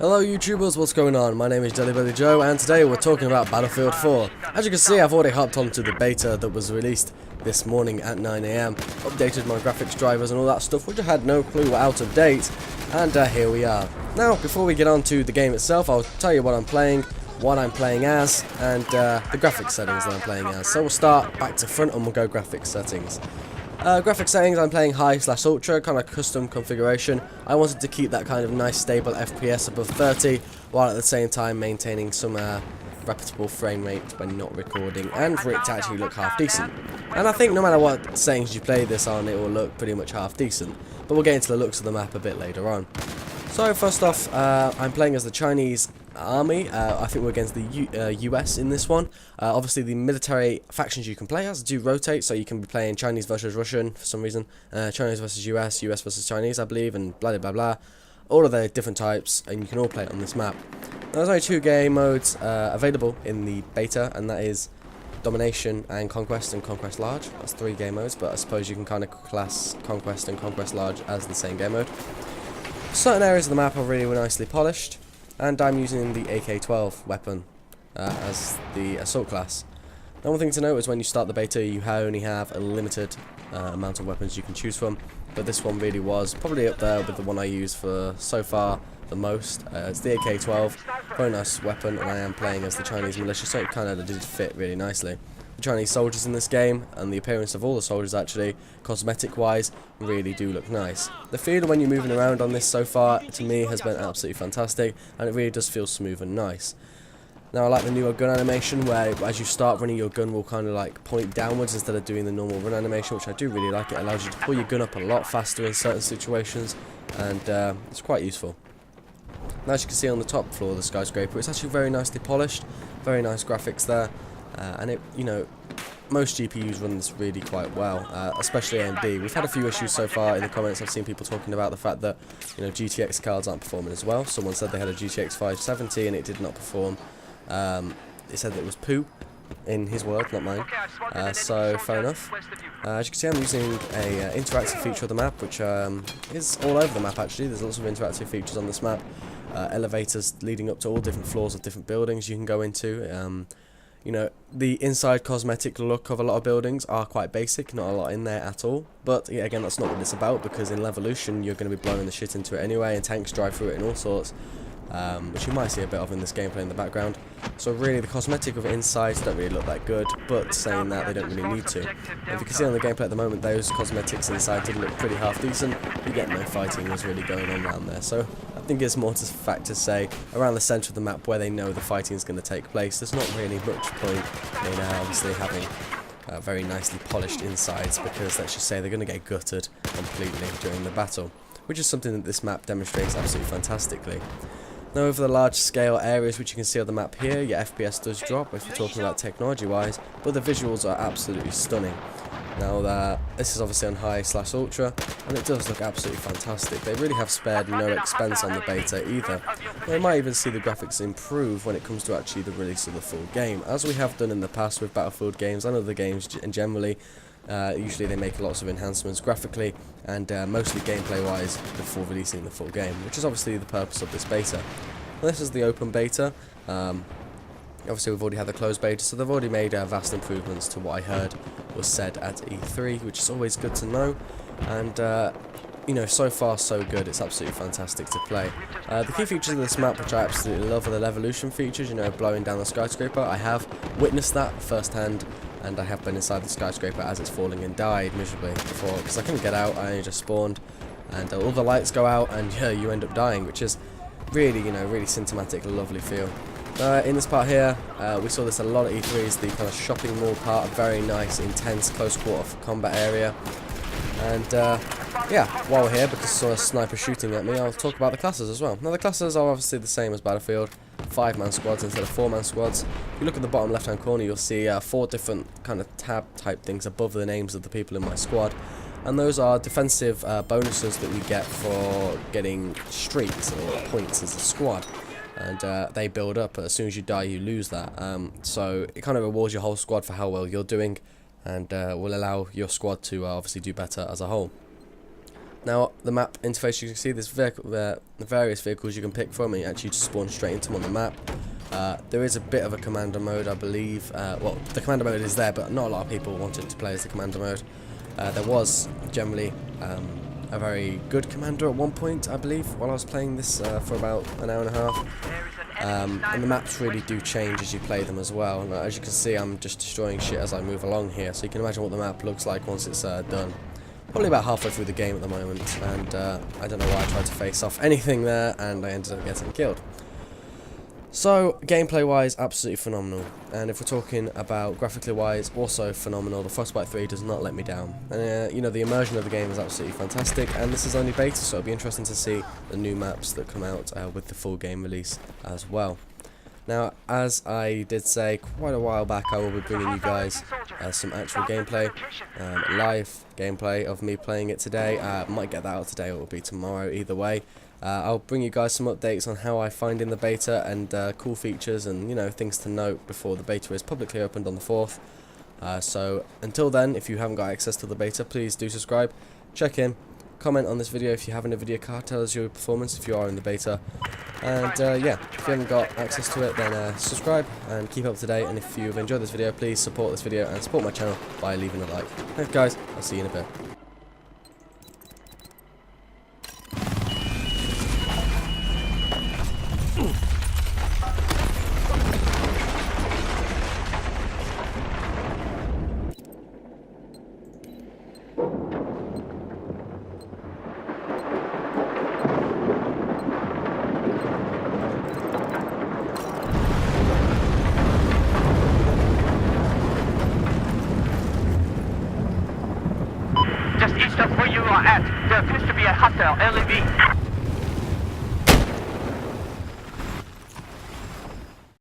Hello YouTubers, what's going on? My name is Jellybellyjoe and today we're talking about Battlefield 4. As you can see, I've already hopped onto the beta that was released this morning at 9 AM, updated my graphics drivers and all that stuff which I had no clue were out of date, and here we are. Now, before we get on to the game itself, I'll tell you what I'm playing as, and the graphics settings that I'm playing as. So we'll start back to front and we'll go graphics settings. Graphics settings, I'm playing high/ultra, kind of custom configuration. I wanted to keep that kind of nice stable FPS above 30, while at the same time maintaining some reputable frame rate when not recording, and for it to actually look half decent. And I think no matter what settings you play this on, it will look pretty much half decent. But we'll get into the looks of the map a bit later on. So first off, I'm playing as the Chinese army. I think we're against the US in this one. Obviously the military factions you can play as do rotate, so you can be playing Chinese versus Russian for some reason, Chinese versus US, US versus Chinese I believe, and blah blah blah. All of the different types, and you can all play it on this map. Now, there's only two game modes available in the beta, and that is Domination and Conquest Large. That's 3 game modes, but I suppose you can kind of class Conquest and Conquest Large as the same game mode. Certain areas of the map are really nicely polished, and I'm using the AK-12 weapon as the assault class. Now, one thing to note is when you start the beta, you only have a limited amount of weapons you can choose from, but this one really was probably up there with the one I use for so far the most. It's the AK-12, very nice weapon, and I am playing as the Chinese militia, so it kind of did fit really nicely. The Chinese soldiers in this game, and the appearance of all the soldiers actually, cosmetic wise, really do look nice. The feel when you're moving around on this so far, to me, has been absolutely fantastic, and it really does feel smooth and nice. Now, I like the newer gun animation, where as you start running, your gun will kind of like point downwards instead of doing the normal run animation, which I do really like. It allows you to pull your gun up a lot faster in certain situations, and it's quite useful. Now, as you can see on the top floor of the skyscraper, it's actually very nicely polished, very nice graphics there. And most GPUs run this really quite well, especially AMD. We've had a few issues so far in the comments. I've seen people talking about the fact that GTX cards aren't performing as well. Someone said they had a GTX 570 and it did not perform. They said that it was poo, in his word, not mine. So fair enough. As you can see, I'm using a interactive feature of the map, which is all over the map actually. There's lots of interactive features on this map. Elevators leading up to all different floors of different buildings you can go into. The inside cosmetic look of a lot of buildings are quite basic, not a lot in there at all. But yeah, again, that's not what it's about, because in Levolution you're going to be blowing the shit into it anyway, and tanks drive through it and all sorts, which you might see a bit of in this gameplay in the background. So really, the cosmetic of insides don't really look that good, but saying that, they don't really need to. If you can see on the gameplay at the moment, those cosmetics inside did look pretty half decent, but yet no fighting was really going on around there. So I think it's more to fact to say around the centre of the map where they know the fighting is going to take place. There's not really much point in obviously having very nicely polished insides, because let's just say they're going to get gutted completely during the battle, which is something that this map demonstrates absolutely fantastically. Now, over the large scale areas which you can see on the map here, your FPS does drop if you're talking about technology wise, but the visuals are absolutely stunning. Now, this is obviously on high/ultra, and it does look absolutely fantastic. They really have spared no expense on the beta either. They might even see the graphics improve when it comes to actually the release of the full game, as we have done in the past with Battlefield games and other games generally. Usually they make lots of enhancements graphically and mostly gameplay wise before releasing the full game, which is obviously the purpose of this beta. Now, this is the open beta. Obviously we've already had the closed beta, so they've already made vast improvements to what I heard was said at E3, which is always good to know. And so far so good. It's absolutely fantastic to play. The key features of this map, which I absolutely love, are the Levolution features, blowing down the skyscraper. I have witnessed that firsthand, and I have been inside the skyscraper as it's falling and died miserably before, because I couldn't get out. I only just spawned, and all the lights go out, and you end up dying, which is really, really symptomatic, lovely feel. In this part here, we saw this a lot at E3s, the kind of shopping mall part, a very nice, intense, close quarter combat area. And yeah, while we're here, because I saw a sniper shooting at me, I'll talk about the classes as well. Now, the classes are obviously the same as Battlefield, 5-man squads instead of 4-man squads. If you look at the bottom left-hand corner, you'll see 4 different kind of tab-type things above the names of the people in my squad. And those are defensive bonuses that we get for getting streaks or points as a squad. And they build up. As soon as you die, you lose that. So it kind of rewards your whole squad for how well you're doing, and will allow your squad to obviously do better as a whole. Now, the map interface, you can see there's various vehicles you can pick from, and you actually just spawn straight into them on the map. There is a bit of a commander mode, I believe. Well, the commander mode is there, but not a lot of people wanted to play as the commander mode. There was generally a very good commander at one point, I believe, while I was playing this for about an hour and a half. And the maps really do change as you play them as well. And as you can see, I'm just destroying shit as I move along here, so you can imagine what the map looks like once it's done. Probably about halfway through the game at the moment, and I don't know why I tried to face off anything there, and I ended up getting killed. So, gameplay wise, absolutely phenomenal, and if we're talking about graphically wise, also phenomenal. The Frostbite 3 does not let me down, and you know, the immersion of the game is absolutely fantastic, and this is only beta, so it'll be interesting to see the new maps that come out with the full game release as well. Now, as I did say quite a while back, I will be bringing you guys some actual gameplay, live gameplay of me playing it today. Might get that out today, or it will be tomorrow, either way. I'll bring you guys some updates on how I find in the beta, and cool features and, you know, things to note before the beta is publicly opened on the 4th. So until then, if you haven't got access to the beta, please do subscribe, check in, comment on this video if you have in a video card, tell us your performance if you are in the beta, and yeah, if you haven't got access to it, then subscribe and keep up to date. And if you've enjoyed this video, please support this video and support my channel by leaving a like. Thanks guys, I'll see you in a bit. Just east of where you are at, there appears to be a hostile LUV.